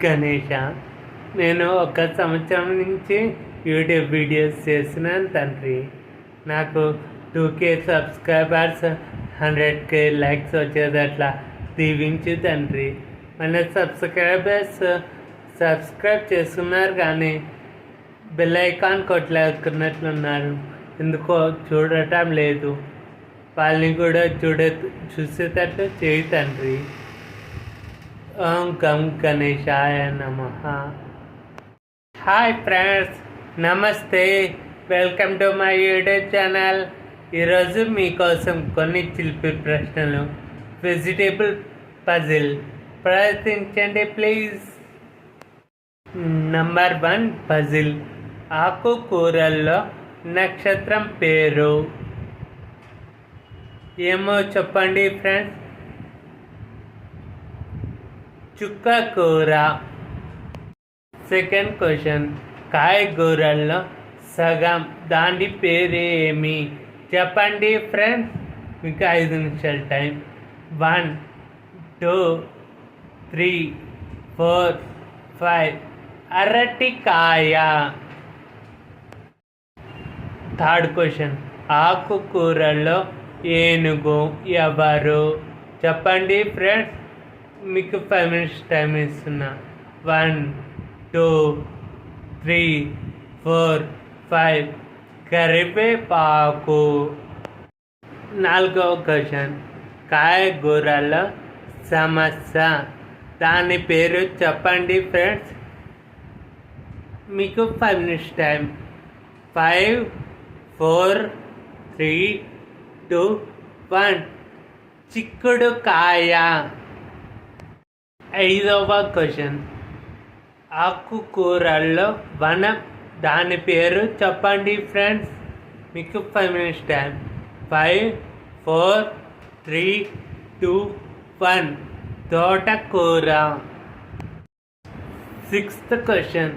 గణేష. నేను 1 సంవత్సరం నుంచి యూట్యూబ్ వీడియోస్ చేస్తున్నాను తండ్రి. నాకు 2K సబ్స్క్రైబర్స్, 100K లైక్స్ వచ్చేదట్లా దీవించు తండ్రి. మన సబ్స్క్రైబర్స్ సబ్స్క్రైబ్ చేసుకున్నారు కానీ బెల్ ఐకాన్ కొట్టలేకున్నట్లున్నారు. ఎందుకో చూడటం లేదు. వాళ్ళని కూడా చూసేటట్టు చేయి తండ్రి. ఓం గం గణేశాయ నమః. హాయ్ ఫ్రెండ్స్, నమస్తే, welcome to my YouTube channel. ఈరోజు మీకోసం కొన్ని చిలిపి ప్రశ్నలు, వెజిటేబుల్ పజిల్. ప్రయత్నించండి ప్లీజ్. Number 1 puzzle. ఆకుకూరల్లో నక్షత్రం పేరు ఏమో చెప్పండి ఫ్రెండ్స్. చుక్కకూర. Second question. కాయగూరల్లో సగం దాని పేరు ఏమి చెప్పండి ఫ్రెండ్స్. మీకు 5 నిమిషాల టైం. 1 2 3 4 5. అరటికాయ. Third question. ఆకుకూరల్లో ఏనుగు ఎవరు చెప్పండి ఫ్రెండ్స్. మీకు 5 మినిట్స్ టైం ఇస్తున్నా. 1 2 3 4 5. కరివేపాకు. 4వ క్వశ్చన్. కాయగూరల్లో సమస్య దాని పేరు చెప్పండి ఫ్రెండ్స్. మీకు 5 మినిట్స్ టైం. 5 4 3 2 1. చిక్కుడుకాయ. 5వ క్వశ్చన్. ఆకుకూరల్లో వనం దాని పేరు చెప్పండి ఫ్రెండ్స్. మీకు 5 మినిట్స్ టైం. 5 4 3 2 1. తోటకూర. 6th question.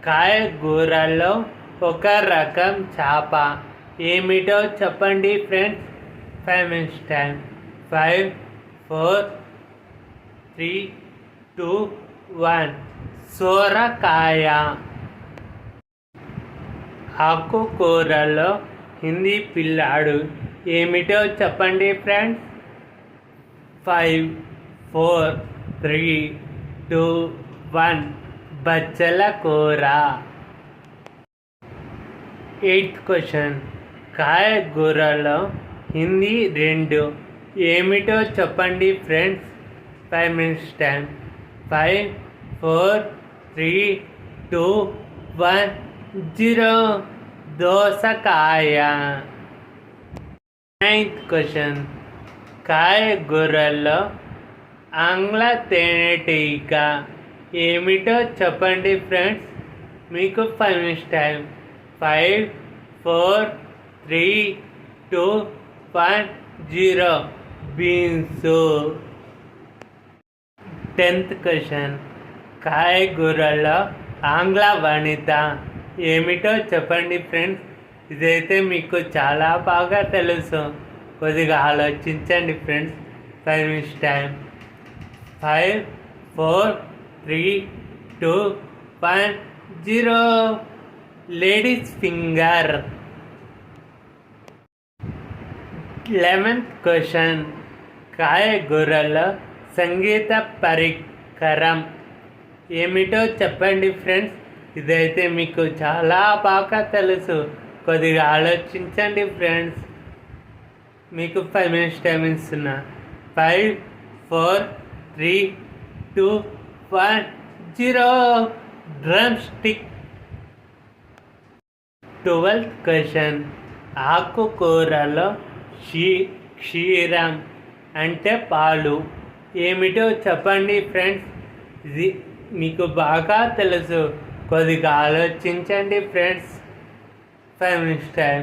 కాయగూరల్లో ఒక రకం చేప ఏమిటో చెప్పండి ఫ్రెండ్స్. 5 minutes time. 5 4 3 2 1. సోరకాయ. ఆకుకూరలో హిందీ పిల్లాడు ఏమిటో చెప్పండి ఫ్రెండ్స్. 5 4 3 2 1. బచ్చల కూర. 8th question. కాయగూరలో హిందీ 2 ఏమిటో చెప్పండి ఫ్రెండ్స్. 5 minutes time. 5 4 3 2 1 0. దోసకాయ. 9th question. కాయగూరల్లో ఆంగ్ల తేనెటీగ ఏమిటో చెప్పండి ఫ్రెండ్స్. మీకు 5 minutes time. 5 4 3 2 1 0. Beans. 10th question. కాయగూరల్లో ఆంగ్ల వనిత ఏమిటో చెప్పండి ఫ్రెండ్స్. ఇదైతే మీకు చాలా బాగా తెలుసు. కొద్దిగా ఆలోచించండి friends. 5 minutes time. 5 4 3 2 1 0. Ladies finger. 11th question. కాయగూరలో సంగీత పరికరం ఏమిటో చెప్పండి ఫ్రెండ్స్. ఇదైతే మీకు చాలా బాగా తెలుసు. కొద్దిగా ఆలోచించండి ఫ్రెండ్స్. మీకు 5 మినిట్స్ టైం ఇస్తున్నా. 5 4 3 2 1 0. Drum stick. 12th question. ఆకుకూరలో క్షీరం అంటే పాలు ఏమిటో చెప్పండి ఫ్రెండ్స్. ఇది మీకు బాగా తెలుసు. కొద్దిగా ఆలోచించండి ఫ్రెండ్స్. 5 minutes time.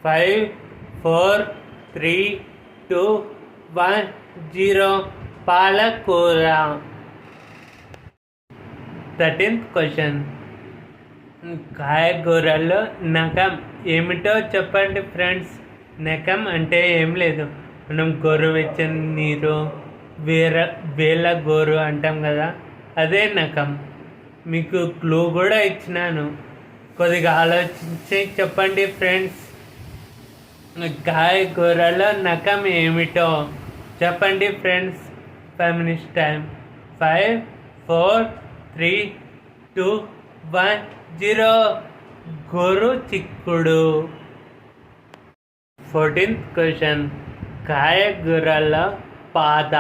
5 4 3 2 1 0. పాలకూర. 13th question. కాయగూరల్లో నఖం ఏమిటో చెప్పండి ఫ్రెండ్స్. నఖం అంటే ఏం లేదు, మనం గోరువెచ్చని నీరు వేల గోరు అంటాం కదా, అదే నకం. మీకు క్లూ కూడా ఇచ్చినాను, కొద్దిగా ఆలోచించి చెప్పండి ఫ్రెండ్స్. కాయగూరలో నకం ఏమిటో చెప్పండి ఫ్రెండ్స్. 5 minutes time. 5, 4, 3, 2, 1, 0. గోరు చిక్కుడు. 14th question. కాయగూరలో పాత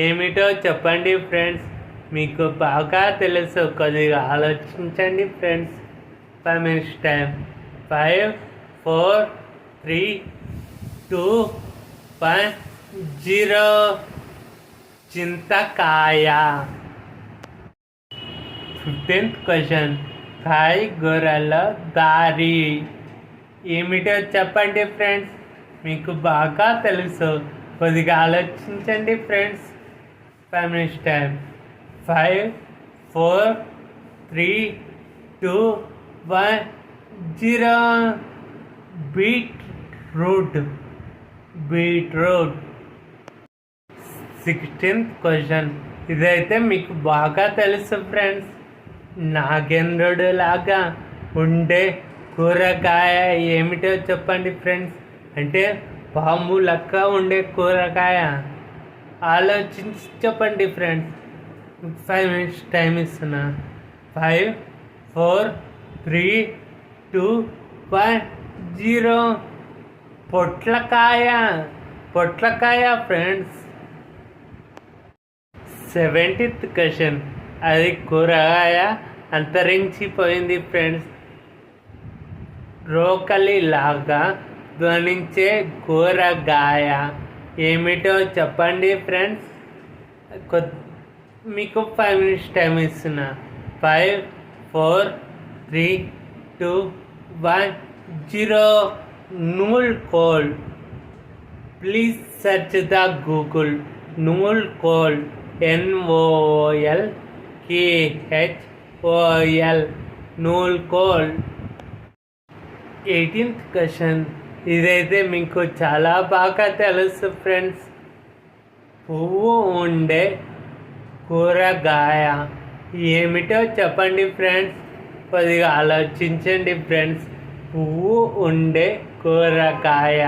ఏమిటో చెప్పండి ఫ్రెండ్స్. మీకు బాగా తెలుసు, కొద్దిగా ఆలోచించండి ఫ్రెండ్స్. 5 minutes time. 5, 4, 3, 2, 1, 0. చింతకాయ. 15th question. కాయగూరలో దారి ఏమిటో చెప్పండి ఫ్రెండ్స్. మీకు బాగా తెలుసు, కొద్దిగా ఆలోచించండి friends. 5 minutes time. 5, 4, 3, 2, 1, 0. Beetroot. 16th question. ఇదైతే మీకు బాగా తెలుసు ఫ్రెండ్స్. నాగేంద్రుడు లాగా ఉండే కూరగాయ ఏమిటో చెప్పండి ఫ్రెండ్స్. అంటే పాము లెక్క ఉండే కూరగాయ. ఆలోచించి చెప్పండి ఫ్రెండ్స్. 5 minutes టైం ఇస్తున్నా. 5, 4, 3, 2, 1, 0. పొట్లకాయ ఫ్రెండ్స్. 17th question. అది కూరగాయ అంతరించిపోయింది ఫ్రెండ్స్. రోకలి లాగా ధ్వనించే కూరగాయ ఏమిటో చెప్పండి ఫ్రెండ్స్. మీకు 5 minutes టైం ఇస్తున్నా. 5, 4, 3, 2, 1, 0. Knolkhol. Please search the Google. Knolkhol. NOOLKHOL. Knolkhol. 18th question. ఇదైతే మీకు చాలా బాగా తెలుసు ఫ్రెండ్స్. పువ్వు ఉండే కూరగాయ ఏమిటో చెప్పండి ఫ్రెండ్స్. కొద్దిగా ఆలోచించండి ఫ్రెండ్స్. పువ్వు ఉండే కూరగాయ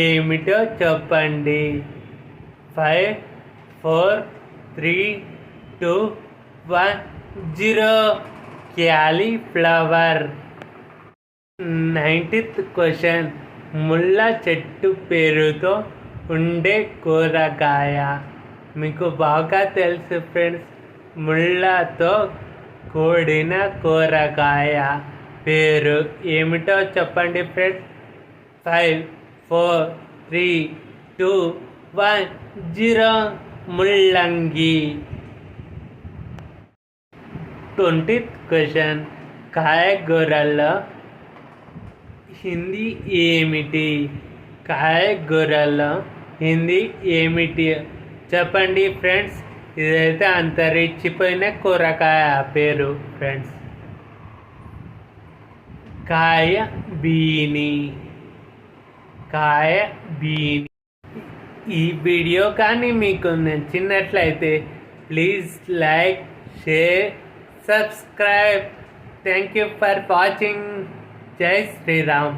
ఏమిటో చెప్పండి. 5, 4, 3, 2, 1, 0. క్యాలీఫ్లవర్. 19th question. ముళ్ళ చెట్టు పేరుతో ఉండే కూరగాయ మీకు బాగా తెలుసు ఫ్రెండ్స్. ముళ్ళతో కూడిన కూరగాయ పేరు ఏమిటో చెప్పండి ఫ్రెండ్స్. 5, 4, 3, 2, 1, 0. ముల్లంగి. 20th question. కాయగూరల్లో హిందీ ఏమిటి? కాయగూరల్లో హిందీ ఏమిటి చెప్పండి ఫ్రెండ్స్. ఇదైతే అంతరించిపోయిన కూరగాయ పేరు ఫ్రెండ్స్. కాయ బీని. ఈ వీడియో కానీ మీకు నచ్చినట్లయితే please like, share, subscribe. Thank you for watching. జై శ్రీరామ్.